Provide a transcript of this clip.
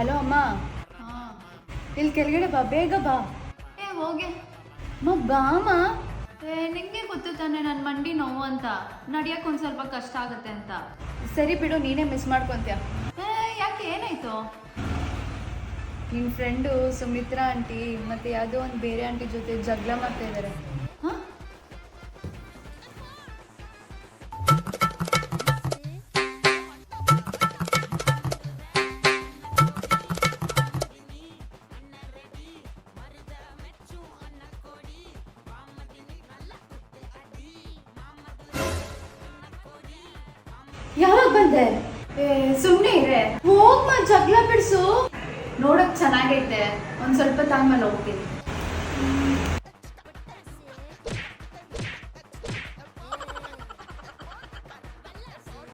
Hello ಅಮ್ಮ. ಹಾಂ. ಇಲ್ಲಿ ಕೆಳಗಡೆ ಬಾ, ಬೇಗ ಬಾ. ಹೋಗೆ. ಅಮ್ಮ ಬಾ ಅಮ್ಮ. ನಿಂಗೆ ಗೊತ್ತು ತಾನೆ ನನ್ನ ಮಂಡಿ ನೋವು ಅಂತ, ನಡಿಯಕ್ಕೆ ಒಂದು ಸ್ವಲ್ಪ ಕಷ್ಟ ಆಗುತ್ತೆ ಅಂತ. ಸರಿ ಬಿಡು, ನೀನೇ ಮಿಸ್ ಮಾಡ್ಕೊತೀಯ. ಯಾಕೆ, ಏನಾಯ್ತು? ನಿನ್ನ ಫ್ರೆಂಡು ಸುಮಿತ್ರಾ ಆಂಟಿ ಮತ್ತು ಯಾವುದೋ ಒಂದು ಬೇರೆ ಆಂಟಿ ಜೊತೆ ಜಗಳ ಮಾಡ್ತಾ ಇದ್ದಾರೆ. ಹಾಂ? ಯಾವಾಗ ಬಂದೆ? ಸುಮ್ಮನೆ ಇರೆ. ಹೋಗ್ಮ, ಜಗಳ ಬಿಡಿಸು. ನೋಡಕ್ ಚೆನ್ನಾಗೈತೆ, ಒಂದು ಸ್ವಲ್ಪ ತಾಳ್ಮೇಲೆ ಹೋಗ್ತೀನಿ.